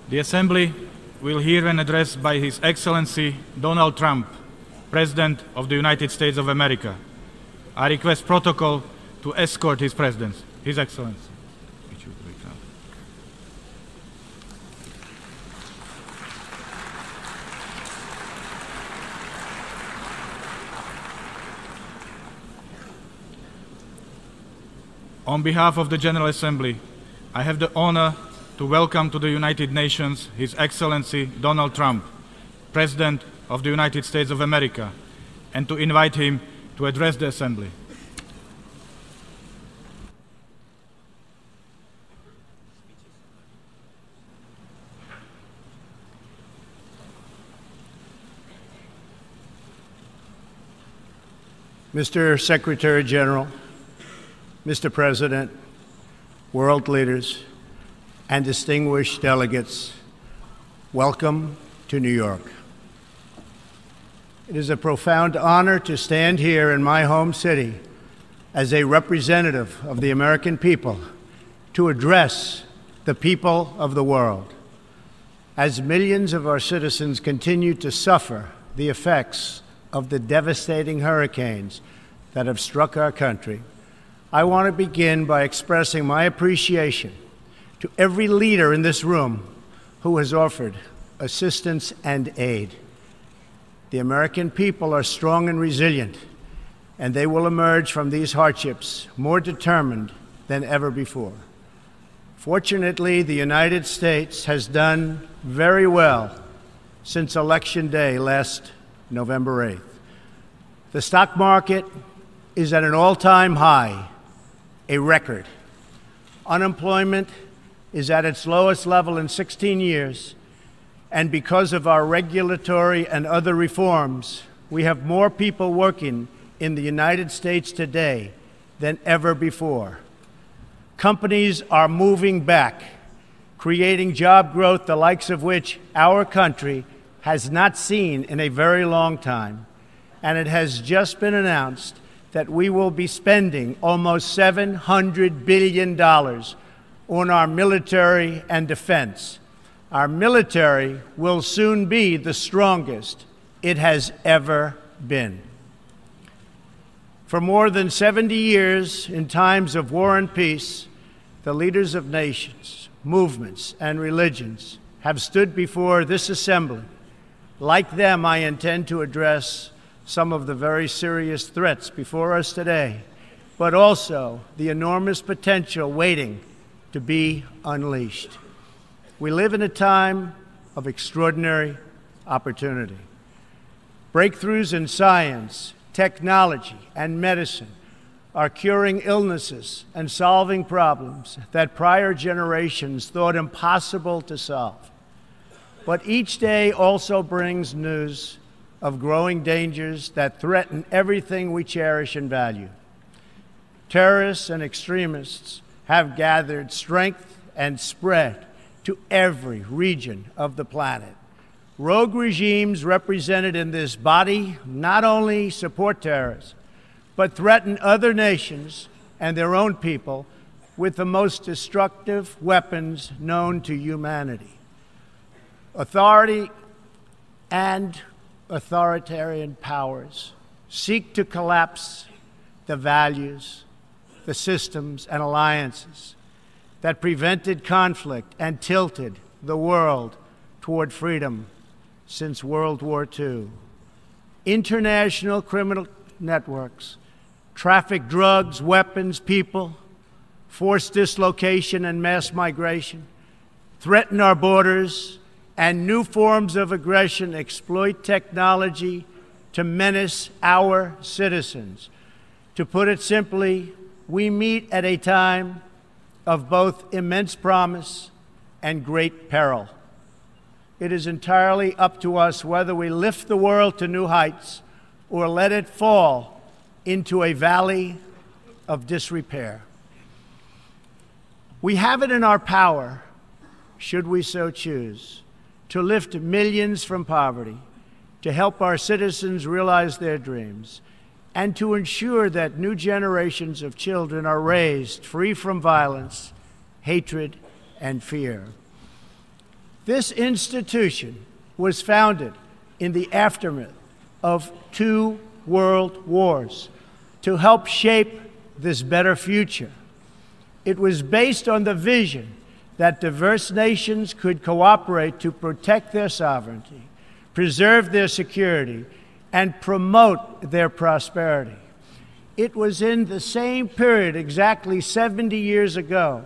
The Assembly will hear an address by His Excellency Donald Trump, President of the United States of America. I request protocol to escort His President, His Excellency. On behalf of the General Assembly, I have the honor to welcome to the United Nations His Excellency Donald Trump, President of the United States of America, and to invite him to address the Assembly. Mr. Secretary General, Mr. President, world leaders, and distinguished delegates, welcome to New York. It is a profound honor to stand here in my home city as a representative of the American people to address the people of the world. As millions of our citizens continue to suffer the effects of the devastating hurricanes that have struck our country, I want to begin by expressing my appreciation to every leader in this room who has offered assistance and aid. The American people are strong and resilient, and they will emerge from these hardships more determined than ever before. Fortunately, the United States has done very well since Election Day last November 8th. The stock market is at an all-time high, a record. Unemployment is at its lowest level in 16 years, and because of our regulatory and other reforms, we have more people working in the United States today than ever before. Companies are moving back, creating job growth the likes of which our country has not seen in a very long time, and it has just been announced that we will be spending almost $700 billion on our military and defense. Our military will soon be the strongest it has ever been. For more than 70 years, in times of war and peace, the leaders of nations, movements, and religions have stood before this assembly. Like them, I intend to address some of the very serious threats before us today, but also the enormous potential waiting to be unleashed. We live in a time of extraordinary opportunity. Breakthroughs in science, technology, and medicine are curing illnesses and solving problems that prior generations thought impossible to solve. But each day also brings news of growing dangers that threaten everything we cherish and value. Terrorists and extremists have gathered strength and spread to every region of the planet. Rogue regimes represented in this body not only support terrorists, but threaten other nations and their own people with the most destructive weapons known to humanity. Authority and authoritarian powers seek to collapse the values, the systems, and alliances that prevented conflict and tilted the world toward freedom since World War II. International criminal networks traffic drugs, weapons, people, force dislocation and mass migration, threaten our borders, and new forms of aggression exploit technology to menace our citizens. To put it simply, we meet at a time of both immense promise and great peril. It is entirely up to us whether we lift the world to new heights or let it fall into a valley of disrepair. We have it in our power, should we so choose, to lift millions from poverty, to help our citizens realize their dreams, and to ensure that new generations of children are raised free from violence, hatred, and fear. This institution was founded in the aftermath of 2 world wars to help shape this better future. It was based on the vision that diverse nations could cooperate to protect their sovereignty, preserve their security, and promote their prosperity. It was in the same period, exactly 70 years ago,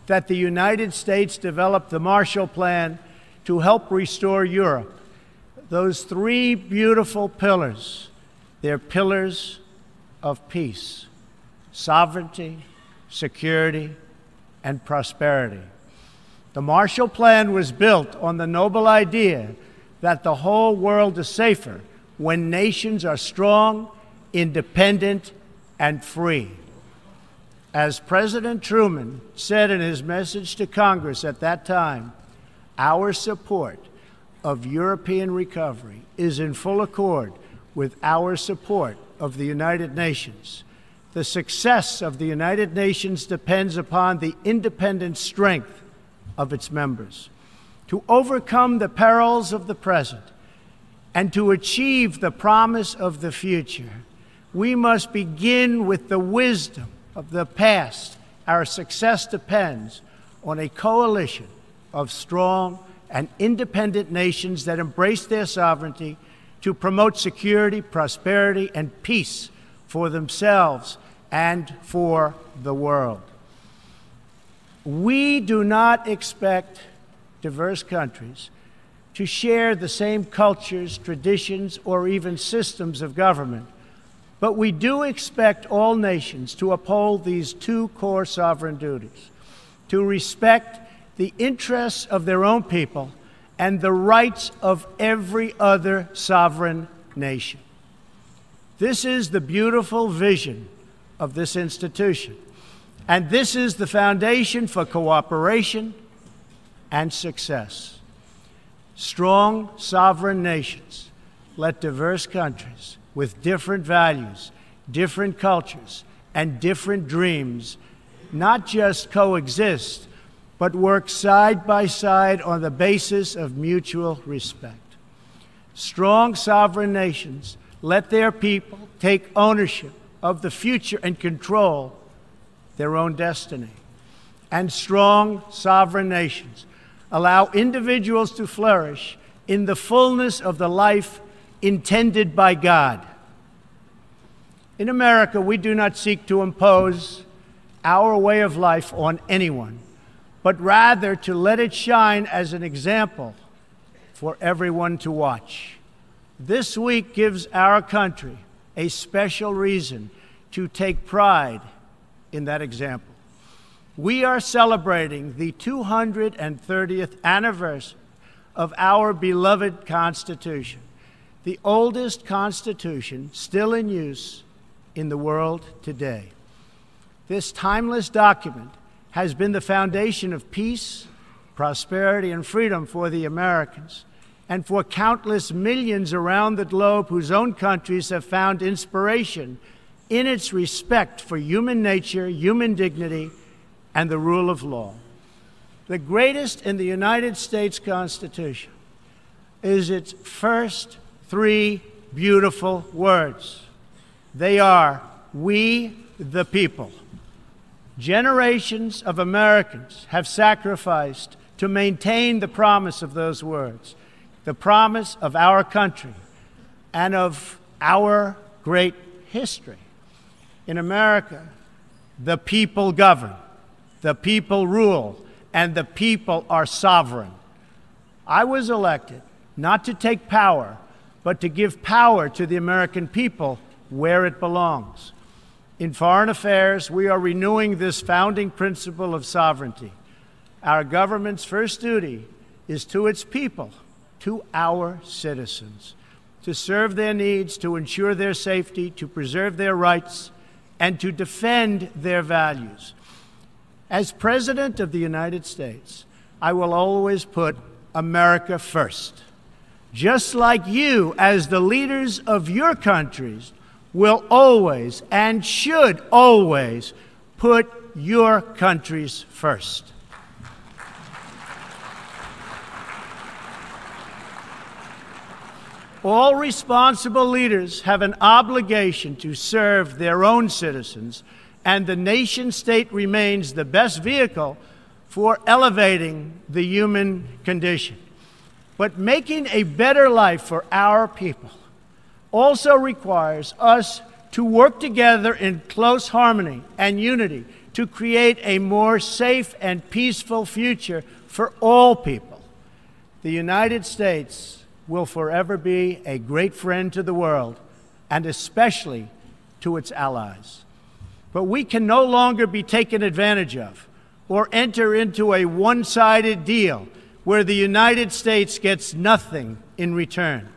that the United States developed the Marshall Plan to help restore Europe. Those 3 beautiful pillars, they're pillars of peace: sovereignty, security, and prosperity. The Marshall Plan was built on the noble idea that the whole world is safer when nations are strong, independent, and free. As President Truman said in his message to Congress at that time, our support of European recovery is in full accord with our support of the United Nations. The success of the United Nations depends upon the independent strength of its members. To overcome the perils of the present and to achieve the promise of the future, we must begin with the wisdom of the past. Our success depends on a coalition of strong and independent nations that embrace their sovereignty to promote security, prosperity, and peace for themselves and for the world. We do not expect diverse countries to share the same cultures, traditions, or even systems of government, but we do expect all nations to uphold these 2 core sovereign duties: to respect the interests of their own people and the rights of every other sovereign nation. This is the beautiful vision of this institution, and this is the foundation for cooperation and success. Strong sovereign nations let diverse countries with different values, different cultures, and different dreams not just coexist, but work side by side on the basis of mutual respect. Strong sovereign nations let their people take ownership of the future and control their own destiny. And strong sovereign nations allow individuals to flourish in the fullness of the life intended by God. In America, we do not seek to impose our way of life on anyone, but rather to let it shine as an example for everyone to watch. This week gives our country a special reason to take pride in that example. We are celebrating the 230th anniversary of our beloved Constitution, the oldest Constitution still in use in the world today. This timeless document has been the foundation of peace, prosperity, and freedom for the Americans and for countless millions around the globe whose own countries have found inspiration in its respect for human nature, human dignity, and the rule of law. The greatest in the United States Constitution is its first 3 beautiful words. They are, "We the people." Generations of Americans have sacrificed to maintain the promise of those words, the promise of our country and of our great history. In America, the people govern, the people rule, and the people are sovereign. I was elected not to take power, but to give power to the American people where it belongs. In foreign affairs, we are renewing this founding principle of sovereignty. Our government's first duty is to its people, to our citizens, to serve their needs, to ensure their safety, to preserve their rights, and to defend their values. As President of the United States, I will always put America first, just like you, as the leaders of your countries, will always and should always put your countries first. All responsible leaders have an obligation to serve their own citizens, and the nation-state remains the best vehicle for elevating the human condition. But making a better life for our people also requires us to work together in close harmony and unity to create a more safe and peaceful future for all people. The United States will forever be a great friend to the world, and especially to its allies. But we can no longer be taken advantage of or enter into a one-sided deal where the United States gets nothing in return.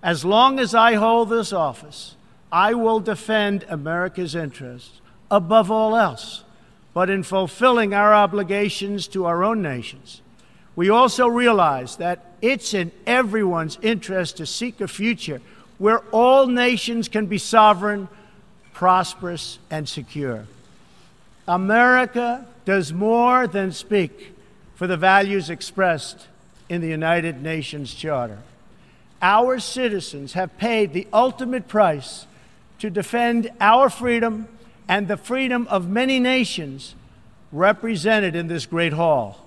As long as I hold this office, I will defend America's interests above all else. But in fulfilling our obligations to our own nations, we also realize that it's in everyone's interest to seek a future where all nations can be sovereign, prosperous, and secure. America does more than speak for the values expressed in the United Nations Charter. Our citizens have paid the ultimate price to defend our freedom and the freedom of many nations represented in this great hall.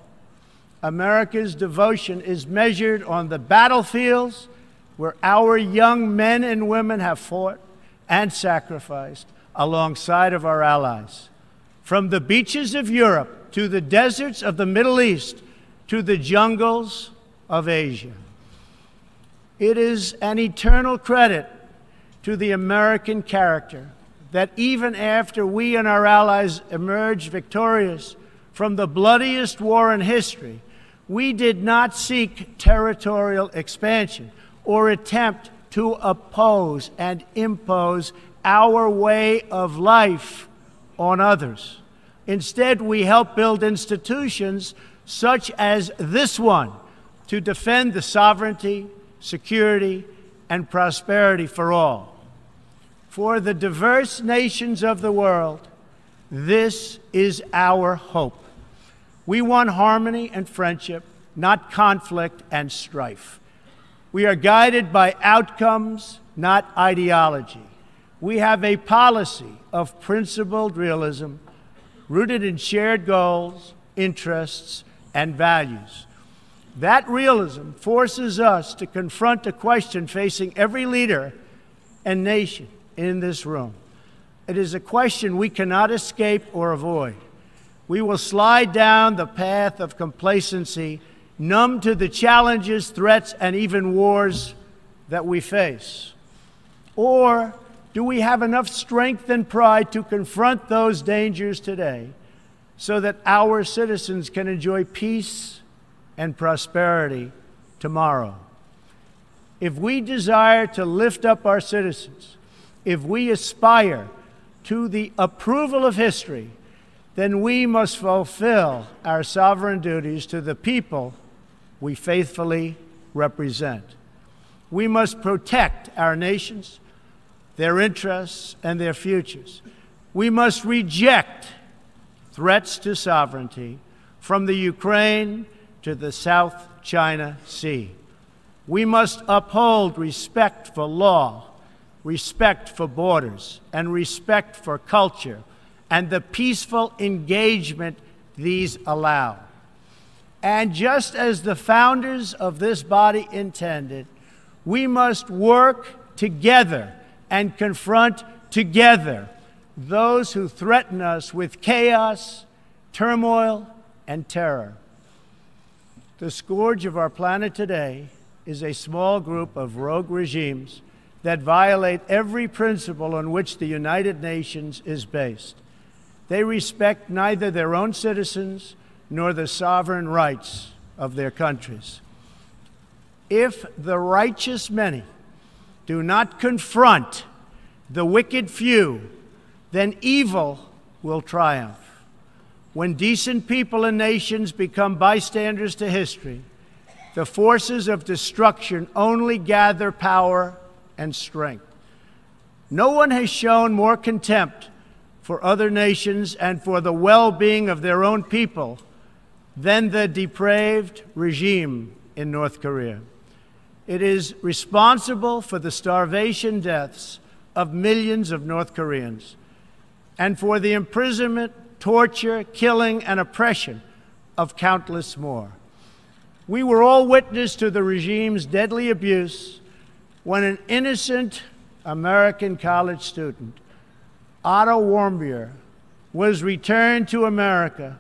America's devotion is measured on the battlefields where our young men and women have fought and sacrificed alongside of our allies. From the beaches of Europe to the deserts of the Middle East to the jungles of Asia. It is an eternal credit to the American character that even after we and our allies emerged victorious from the bloodiest war in history, we did not seek territorial expansion or attempt to oppose and impose our way of life on others. Instead, we helped build institutions such as this one to defend the sovereignty, security, and prosperity for all. For the diverse nations of the world, this is our hope. We want harmony and friendship, not conflict and strife. We are guided by outcomes, not ideology. We have a policy of principled realism rooted in shared goals, interests, and values. That realism forces us to confront a question facing every leader and nation in this room. It is a question we cannot escape or avoid. We will slide down the path of complacency, numb to the challenges, threats, and even wars that we face. Or do we have enough strength and pride to confront those dangers today so that our citizens can enjoy peace and prosperity tomorrow? If we desire to lift up our citizens, if we aspire to the approval of history, then we must fulfill our sovereign duties to the people we faithfully represent. We must protect our nations, their interests, and their futures. We must reject threats to sovereignty from the Ukraine to the South China Sea. We must uphold respect for law, respect for borders, and respect for culture, and the peaceful engagement these allow. And just as the founders of this body intended, we must work together and confront together those who threaten us with chaos, turmoil, and terror. The scourge of our planet today is a small group of rogue regimes that violate every principle on which the United Nations is based. They respect neither their own citizens nor the sovereign rights of their countries. If the righteous many do not confront the wicked few, then evil will triumph. When decent people and nations become bystanders to history, the forces of destruction only gather power and strength. No one has shown more contempt for other nations and for the well-being of their own people than the depraved regime in North Korea. It is responsible for the starvation deaths of millions of North Koreans and for the imprisonment, torture, killing, and oppression of countless more. We were all witness to the regime's deadly abuse when an innocent American college student, Otto Warmbier, was returned to America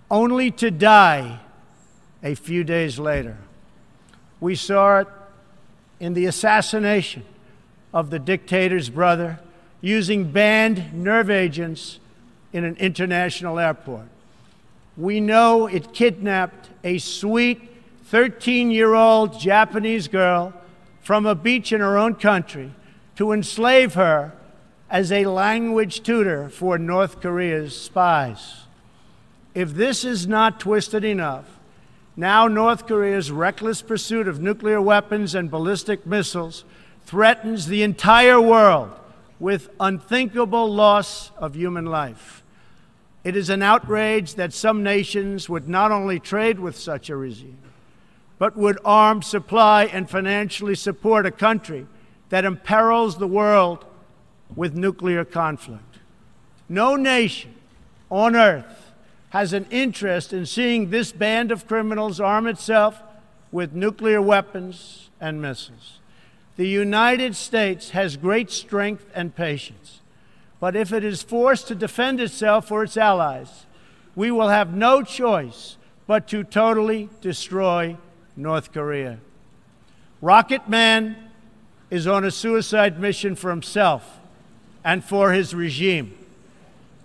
only to die a few days later. We saw it in the assassination of the dictator's brother using banned nerve agents in an international airport. We know it kidnapped a sweet 13-year-old Japanese girl from a beach in her own country to enslave her as a language tutor for North Korea's spies. If this is not twisted enough, now North Korea's reckless pursuit of nuclear weapons and ballistic missiles threatens the entire world with unthinkable loss of human life. It is an outrage that some nations would not only trade with such a regime, but would arm, supply, and financially support a country that imperils the world with nuclear conflict. No nation on earth has an interest in seeing this band of criminals arm itself with nuclear weapons and missiles. The United States has great strength and patience, but if it is forced to defend itself or its allies, we will have no choice but to totally destroy North Korea. Rocket Man is on a suicide mission for himself and for his regime.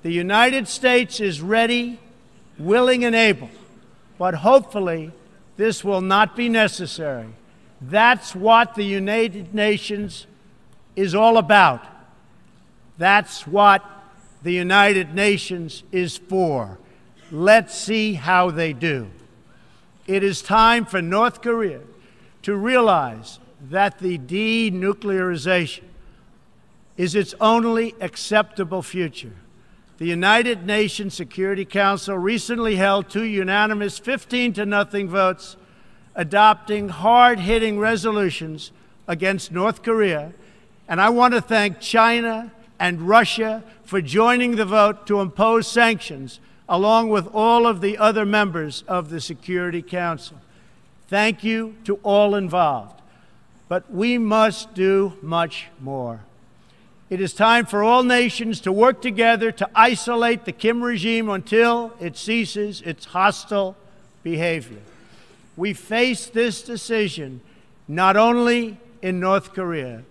The United States is ready, willing, and able, but hopefully this will not be necessary. That's what the United Nations is all about. That's what the United Nations is for. Let's see how they do. It is time for North Korea to realize that the denuclearization is its only acceptable future. The United Nations Security Council recently held 2 unanimous 15-0 votes adopting hard-hitting resolutions against North Korea, and I want to thank China and Russia for joining the vote to impose sanctions along with all of the other members of the Security Council. Thank you to all involved. But we must do much more. It is time for all nations to work together to isolate the Kim regime until it ceases its hostile behavior. We face this decision not only in North Korea.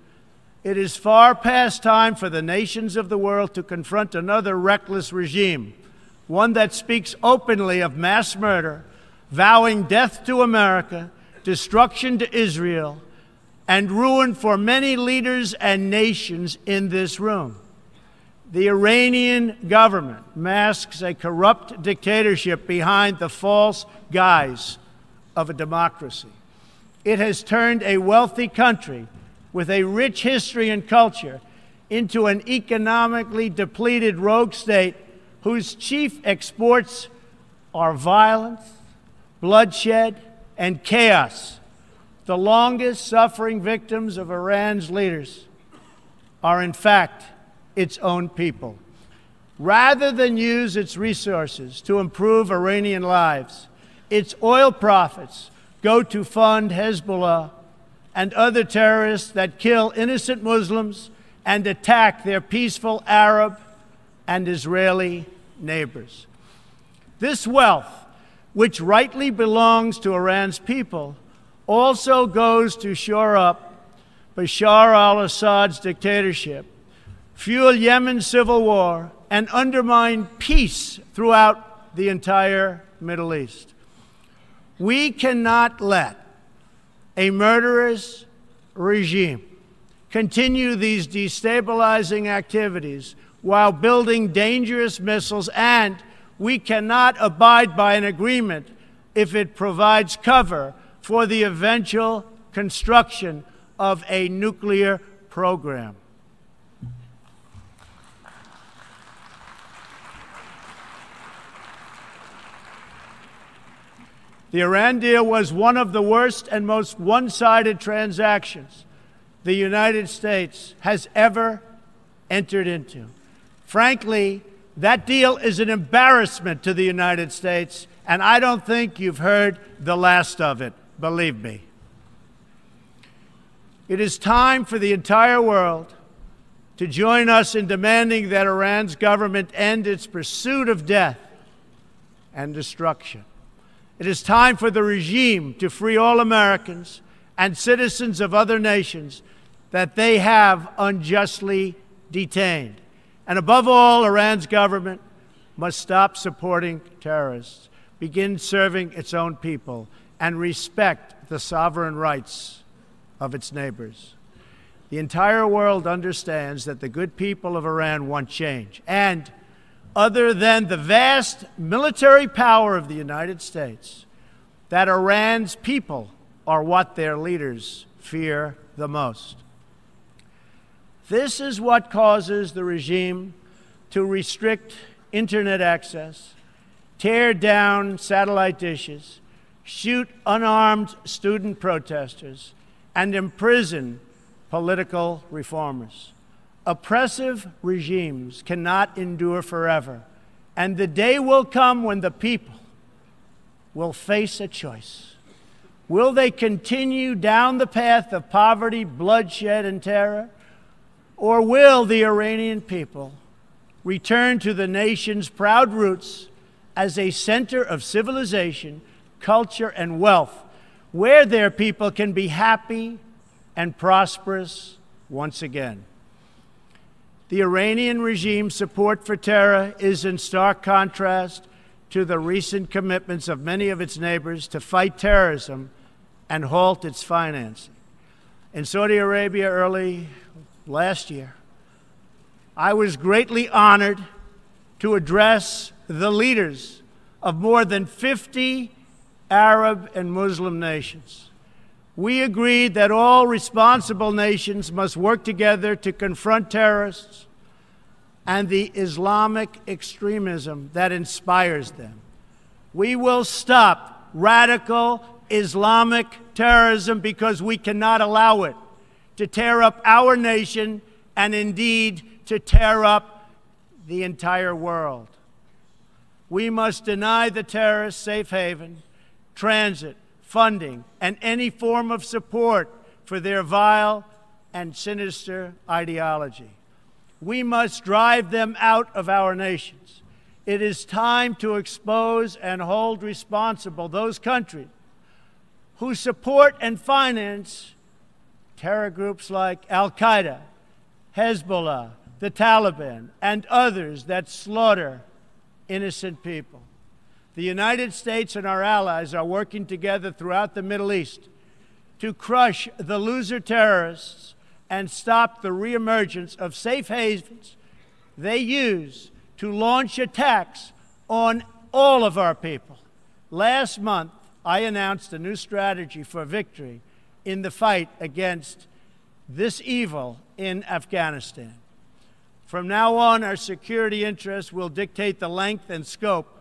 It is far past time for the nations of the world to confront another reckless regime, one that speaks openly of mass murder, vowing death to America, destruction to Israel, and ruin for many leaders and nations in this room. The Iranian government masks a corrupt dictatorship behind the false guise of a democracy. It has turned a wealthy country with a rich history and culture into an economically depleted rogue state whose chief exports are violence, bloodshed, and chaos. The longest suffering victims of Iran's leaders are, in fact, its own people. Rather than use its resources to improve Iranian lives, its oil profits go to fund Hezbollah and other terrorists that kill innocent Muslims and attack their peaceful Arab and Israeli neighbors. This wealth, which rightly belongs to Iran's people, also goes to shore up Bashar al-Assad's dictatorship, fuel Yemen's civil war, and undermine peace throughout the entire Middle East. We cannot let a murderous regime continue these destabilizing activities while building dangerous missiles, and we cannot abide by an agreement if it provides cover for the eventual construction of a nuclear program. The Iran deal was one of the worst and most one-sided transactions the United States has ever entered into. Frankly, that deal is an embarrassment to the United States, and I don't think you've heard the last of it, believe me. It is time for the entire world to join us in demanding that Iran's government end its pursuit of death and destruction. It is time for the regime to free all Americans and citizens of other nations that they have unjustly detained. And above all, Iran's government must stop supporting terrorists, begin serving its own people, and respect the sovereign rights of its neighbors. The entire world understands that the good people of Iran want change. And other than the vast military power of the United States, that Iran's people are what their leaders fear the most. This is what causes the regime to restrict internet access, tear down satellite dishes, shoot unarmed student protesters, and imprison political reformers. Oppressive regimes cannot endure forever, and the day will come when the people will face a choice. Will they continue down the path of poverty, bloodshed, and terror? Or will the Iranian people return to the nation's proud roots as a center of civilization, culture, and wealth, where their people can be happy and prosperous once again? The Iranian regime's support for terror is in stark contrast to the recent commitments of many of its neighbors to fight terrorism and halt its financing. In Saudi Arabia early last year, I was greatly honored to address the leaders of more than 50 Arab and Muslim nations. We agreed that all responsible nations must work together to confront terrorists and the Islamic extremism that inspires them. We will stop radical Islamic terrorism because we cannot allow it to tear up our nation and indeed to tear up the entire world. We must deny the terrorists safe haven, transit, funding, and any form of support for their vile and sinister ideology. We must drive them out of our nations. It is time to expose and hold responsible those countries who support and finance terror groups like Al-Qaeda, Hezbollah, the Taliban, and others that slaughter innocent people. The United States and our allies are working together throughout the Middle East to crush the loser terrorists and stop the reemergence of safe havens they use to launch attacks on all of our people. Last month, I announced a new strategy for victory in the fight against this evil in Afghanistan. From now on, our security interests will dictate the length and scope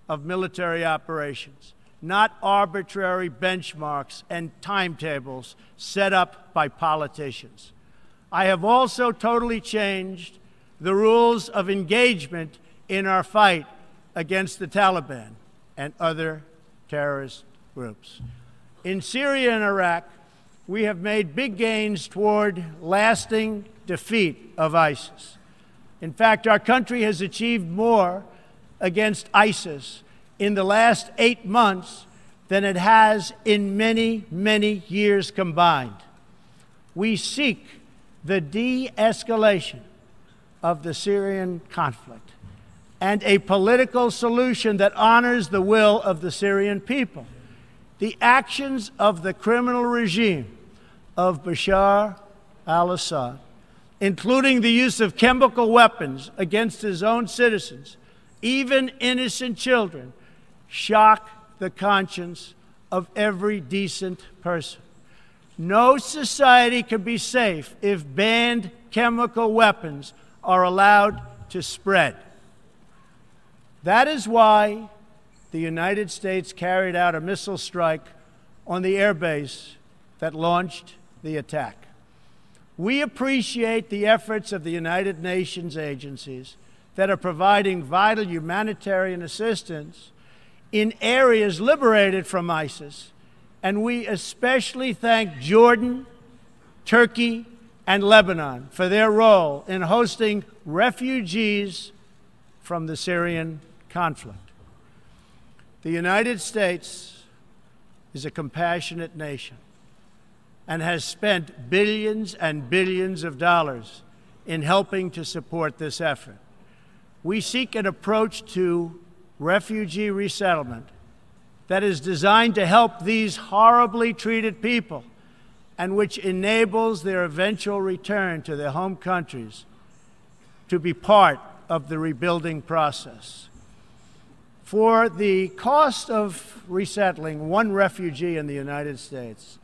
of military operations, not arbitrary benchmarks and timetables set up by politicians. I have also totally changed the rules of engagement in our fight against the Taliban and other terrorist groups. In Syria and Iraq, we have made big gains toward lasting defeat of ISIS. In fact, our country has achieved more against ISIS in the last 8 months than it has in many, many years combined. We seek the de-escalation of the Syrian conflict and a political solution that honors the will of the Syrian people. The actions of the criminal regime of Bashar al-Assad, including the use of chemical weapons against his own citizens, even innocent children, shock the conscience of every decent person. No society can be safe if banned chemical weapons are allowed to spread. That is why the United States carried out a missile strike on the airbase that launched the attack. We appreciate the efforts of the United Nations agencies that are providing vital humanitarian assistance in areas liberated from ISIS, and we especially thank Jordan, Turkey, and Lebanon for their role in hosting refugees from the Syrian conflict. The United States is a compassionate nation and has spent billions and billions of dollars in helping to support this effort. We seek an approach to refugee resettlement that is designed to help these horribly treated people and which enables their eventual return to their home countries to be part of the rebuilding process. For the cost of resettling one refugee in the United States,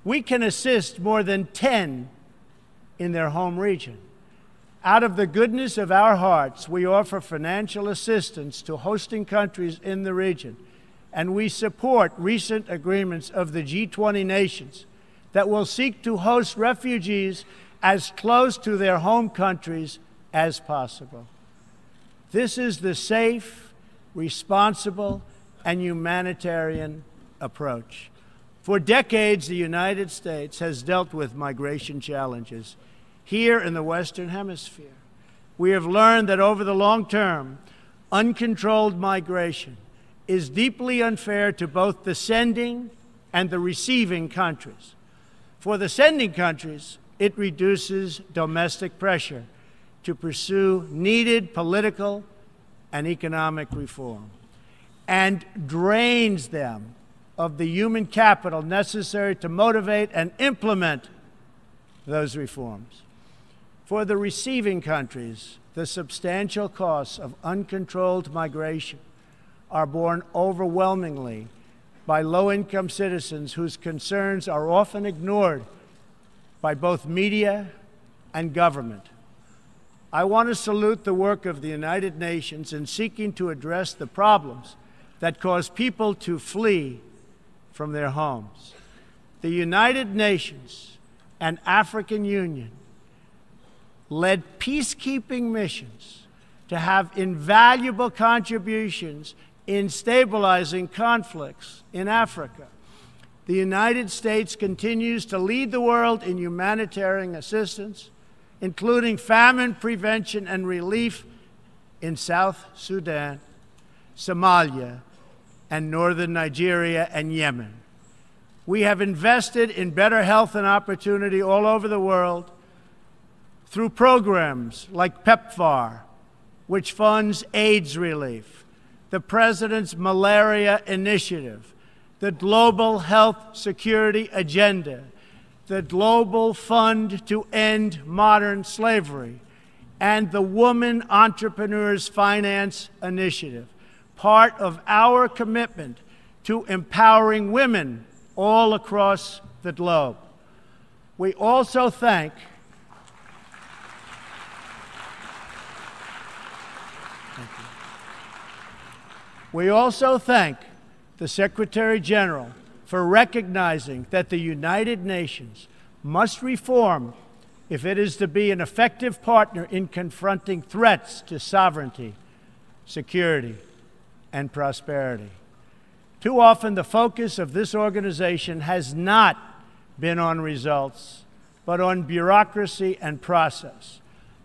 we can assist more than 10 in their home region. Out of the goodness of our hearts, we offer financial assistance to hosting countries in the region, and we support recent agreements of the G20 nations that will seek to host refugees as close to their home countries as possible. This is the safe, responsible, and humanitarian approach. For decades, the United States has dealt with migration challenges here in the Western Hemisphere. We have learned that over the long term, uncontrolled migration is deeply unfair to both the sending and the receiving countries. For the sending countries, it reduces domestic pressure to pursue needed political and economic reform and drains them of the human capital necessary to motivate and implement those reforms. For the receiving countries, the substantial costs of uncontrolled migration are borne overwhelmingly by low-income citizens whose concerns are often ignored by both media and government. I want to salute the work of the United Nations in seeking to address the problems that cause people to flee from their homes. The United Nations and African Union led peacekeeping missions to have invaluable contributions in stabilizing conflicts in Africa. The United States continues to lead the world in humanitarian assistance, including famine prevention and relief in South Sudan, Somalia, and northern Nigeria and Yemen. We have invested in better health and opportunity all over the world through programs like PEPFAR, which funds AIDS relief, the President's Malaria Initiative, the Global Health Security Agenda, the Global Fund to End Modern Slavery, and the Woman Entrepreneurs Finance Initiative, part of our commitment to empowering women all across the globe. We also thank the Secretary General for recognizing that the United Nations must reform if it is to be an effective partner in confronting threats to sovereignty, security, and prosperity. Too often, the focus of this organization has not been on results, but on bureaucracy and process.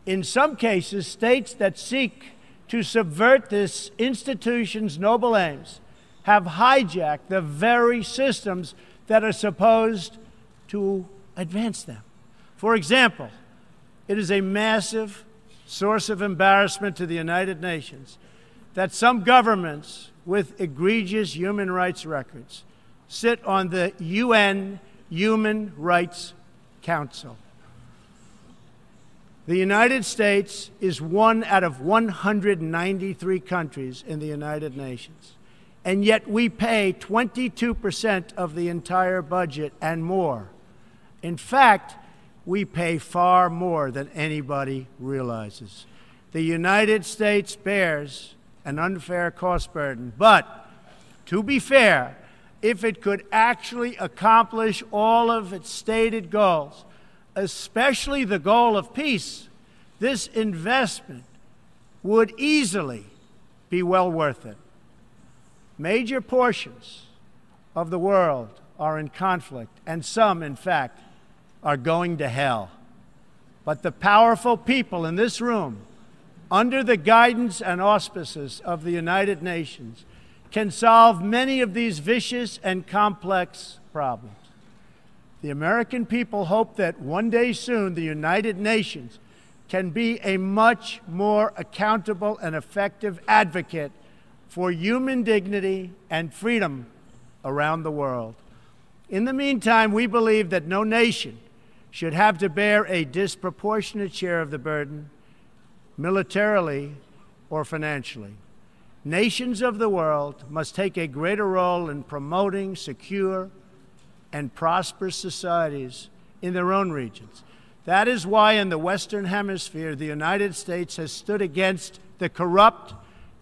In some cases, states that seek to subvert this institution's noble aims have hijacked the very systems that are supposed to advance them. For example, it is a massive source of embarrassment to the United Nations that some governments with egregious human rights records sit on the UN Human Rights Council. The United States is one out of 193 countries in the United Nations, and yet we pay 22% of the entire budget and more. In fact, we pay far more than anybody realizes. The United States bears an unfair cost burden, but to be fair, if it could actually accomplish all of its stated goals, especially the goal of peace, this investment would easily be well worth it. Major portions of the world are in conflict, and some, in fact, are going to hell. But the powerful people in this room, under the guidance and auspices of the United Nations, can solve many of these vicious and complex problems. The American people hope that one day soon the United Nations can be a much more accountable and effective advocate for human dignity and freedom around the world. In the meantime, we believe that no nation should have to bear a disproportionate share of the burden, militarily or financially. Nations of the world must take a greater role in promoting secure and prosperous societies in their own regions. That is why in the Western Hemisphere, the United States has stood against the corrupt,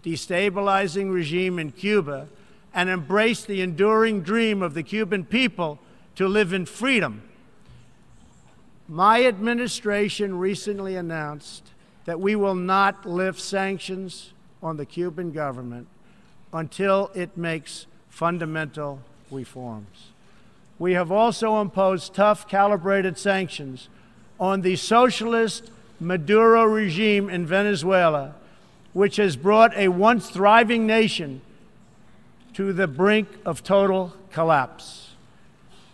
destabilizing regime in Cuba and embraced the enduring dream of the Cuban people to live in freedom. My administration recently announced that we will not lift sanctions on the Cuban government until it makes fundamental reforms. We have also imposed tough, calibrated sanctions on the socialist Maduro regime in Venezuela, which has brought a once thriving nation to the brink of total collapse.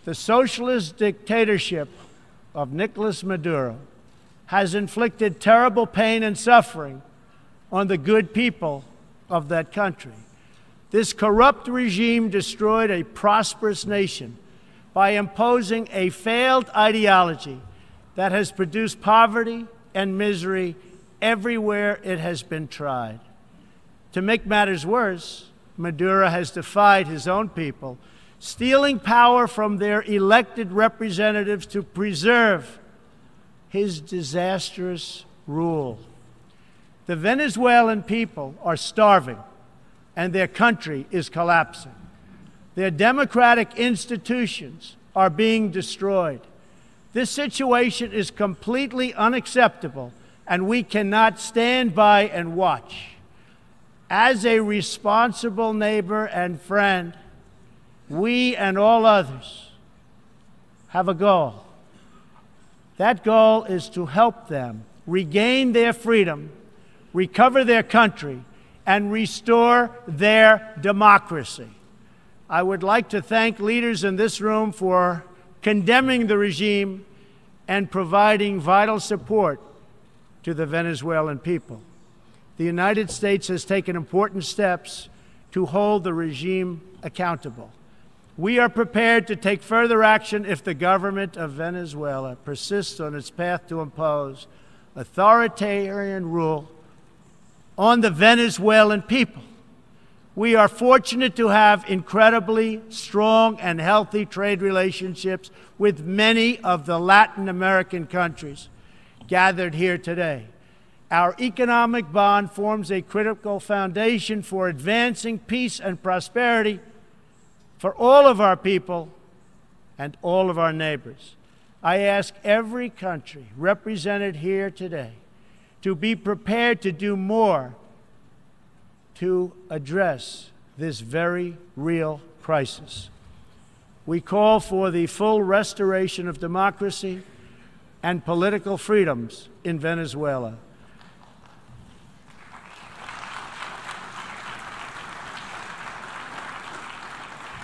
The socialist dictatorship of Nicolas Maduro has inflicted terrible pain and suffering on the good people of that country. This corrupt regime destroyed a prosperous nation by imposing a failed ideology that has produced poverty and misery everywhere it has been tried. To make matters worse, Maduro has defied his own people, stealing power from their elected representatives to preserve his disastrous rule. The Venezuelan people are starving, and their country is collapsing. Their democratic institutions are being destroyed. This situation is completely unacceptable, and we cannot stand by and watch. As a responsible neighbor and friend, we and all others have a goal. That goal is to help them regain their freedom, recover their country, and restore their democracy. I would like to thank leaders in this room for condemning the regime and providing vital support to the Venezuelan people. The United States has taken important steps to hold the regime accountable. We are prepared to take further action if the government of Venezuela persists on its path to impose authoritarian rule on the Venezuelan people. We are fortunate to have incredibly strong and healthy trade relationships with many of the Latin American countries gathered here today. Our economic bond forms a critical foundation for advancing peace and prosperity for all of our people and all of our neighbors. I ask every country represented here today to be prepared to do more to address this very real crisis. We call for the full restoration of democracy and political freedoms in Venezuela.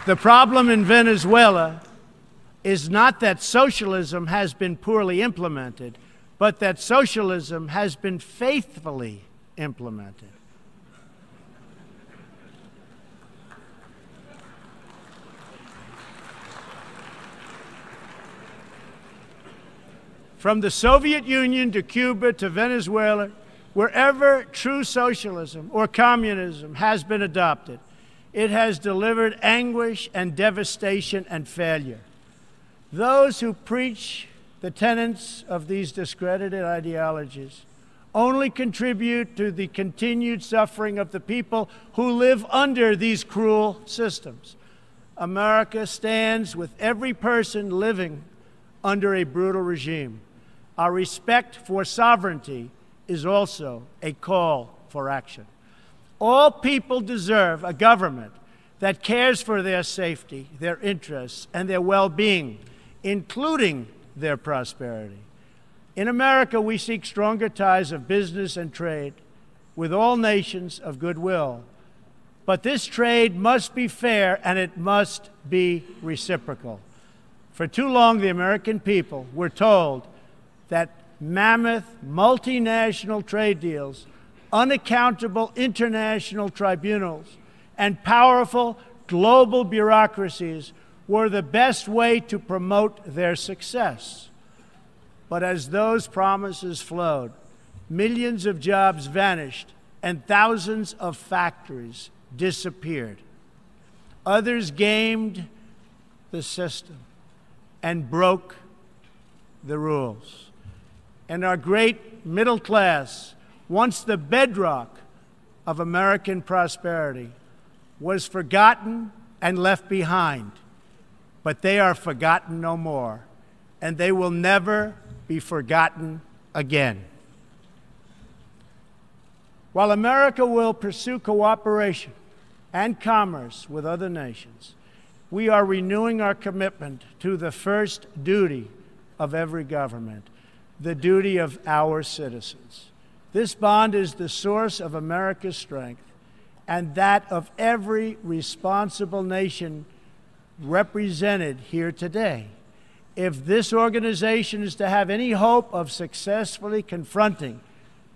The problem in Venezuela is not that socialism has been poorly implemented, but that socialism has been faithfully implemented. From the Soviet Union to Cuba to Venezuela, wherever true socialism or communism has been adopted, it has delivered anguish and devastation and failure. Those who preach the tenets of these discredited ideologies only contribute to the continued suffering of the people who live under these cruel systems. America stands with every person living under a brutal regime. Our respect for sovereignty is also a call for action. All people deserve a government that cares for their safety, their interests, and their well-being, including their prosperity. In America, we seek stronger ties of business and trade with all nations of goodwill. But this trade must be fair and it must be reciprocal. For too long, the American people were told that mammoth multinational trade deals, unaccountable international tribunals, and powerful global bureaucracies were the best way to promote their success. But as those promises flowed, millions of jobs vanished and thousands of factories disappeared. Others gamed the system and broke the rules. And our great middle class, once the bedrock of American prosperity, was forgotten and left behind. But they are forgotten no more, and they will never be forgotten again. While America will pursue cooperation and commerce with other nations, we are renewing our commitment to the first duty of every government, the duty of our citizens. This bond is the source of America's strength and that of every responsible nation represented here today. If this organization is to have any hope of successfully confronting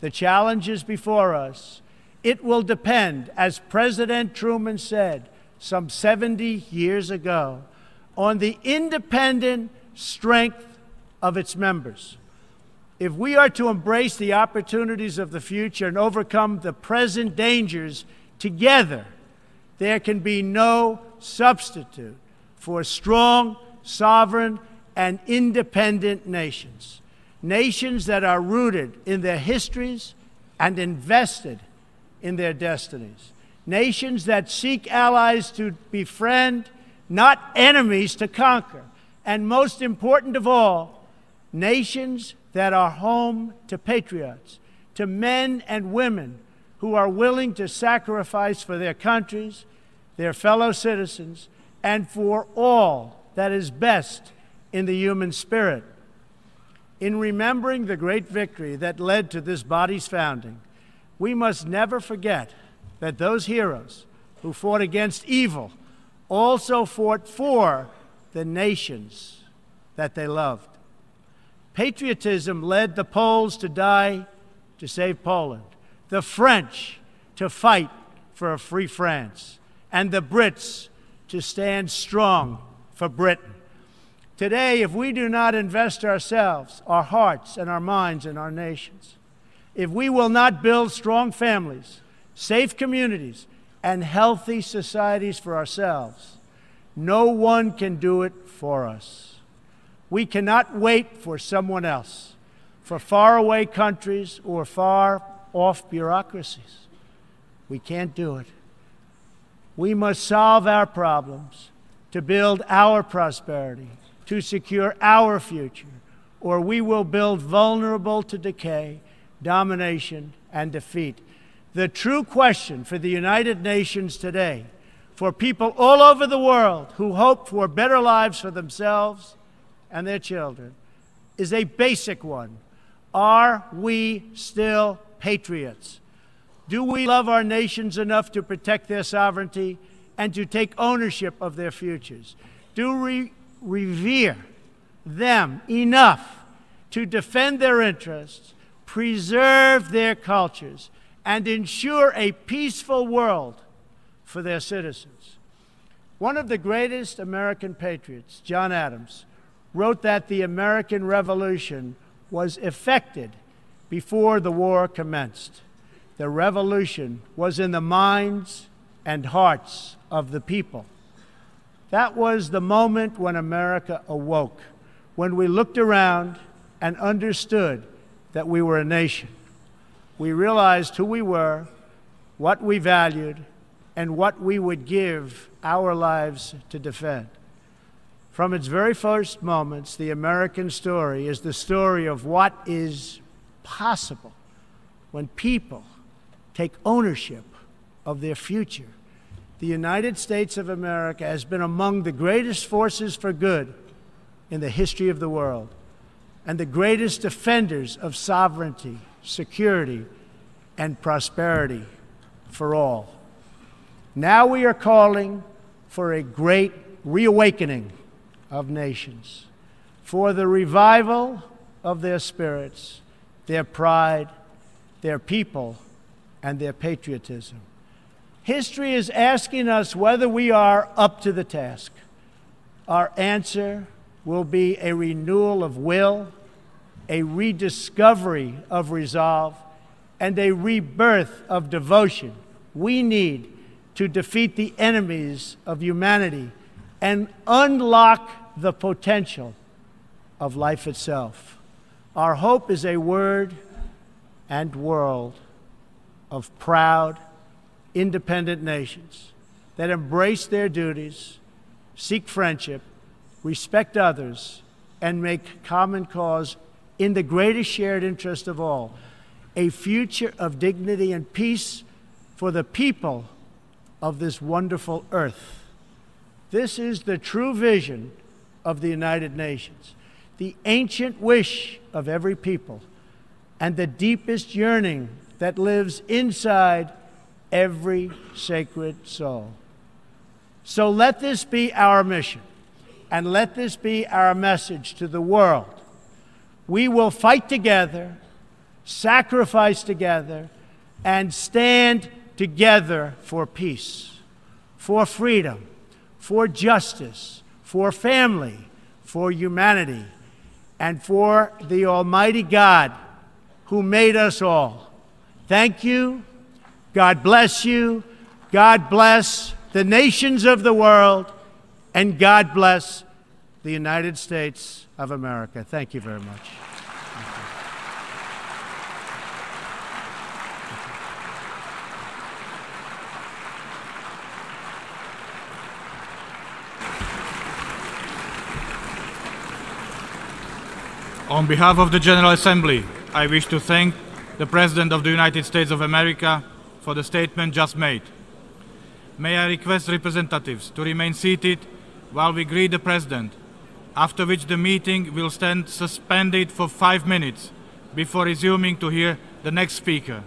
the challenges before us, it will depend, as President Truman said some 70 years ago, on the independent strength of its members. If we are to embrace the opportunities of the future and overcome the present dangers together, there can be no substitute for strong, sovereign, and independent nations. Nations that are rooted in their histories and invested in their destinies. Nations that seek allies to befriend, not enemies to conquer. And most important of all, nations that are home to patriots, to men and women who are willing to sacrifice for their countries, their fellow citizens, and for all that is best in the human spirit. In remembering the great victory that led to this body's founding, we must never forget that those heroes who fought against evil also fought for the nations that they loved. Patriotism led the Poles to die to save Poland, the French to fight for a free France, and the Brits to stand strong for Britain. Today, if we do not invest ourselves, our hearts, and our minds in our nations, if we will not build strong families, safe communities, and healthy societies for ourselves, no one can do it for us. We cannot wait for someone else, for faraway countries or far-off bureaucracies. We can't do it. We must solve our problems to build our prosperity, to secure our future, or we will build vulnerable to decay, domination, and defeat. The true question for the United Nations today, for people all over the world who hope for better lives for themselves and their children, is a basic one. Are we still patriots? Do we love our nations enough to protect their sovereignty and to take ownership of their futures? Do we revere them enough to defend their interests, preserve their cultures, and ensure a peaceful world for their citizens? One of the greatest American patriots, John Adams, wrote that the American Revolution was effected before the war commenced. The revolution was in the minds and hearts of the people. That was the moment when America awoke, when we looked around and understood that we were a nation. we realized who we were, what we valued, and what we would give our lives to defend. From its very first moments, the American story is the story of what is possible when people take ownership of their future. The United States of America has been among the greatest forces for good in the history of the world, and the greatest defenders of sovereignty, security, and prosperity for all. Now we are calling for a great reawakening of nations, for the revival of their spirits, their pride, their people, and their patriotism. History is asking us whether we are up to the task. Our answer will be a renewal of will, a rediscovery of resolve, and a rebirth of devotion we need to defeat the enemies of humanity and unlock the potential of life itself. Our hope is a word and world of proud, independent nations that embrace their duties, seek friendship, respect others, and make common cause in the greatest shared interest of all, a future of dignity and peace for the people of this wonderful earth. This is the true vision of the United Nations, the ancient wish of every people, and the deepest yearning that lives inside every sacred soul. So let this be our mission, and let this be our message to the world. We will fight together, sacrifice together, and stand together for peace, for freedom, for justice, for family, for humanity, and for the Almighty God who made us all. Thank you. God bless you. God bless the nations of the world. And God bless the United States of America. Thank you very much. On behalf of the General Assembly, I wish to thank the President of the United States of America for the statement just made. May I request representatives to remain seated while we greet the President, after which the meeting will stand suspended for 5 minutes before resuming to hear the next speaker.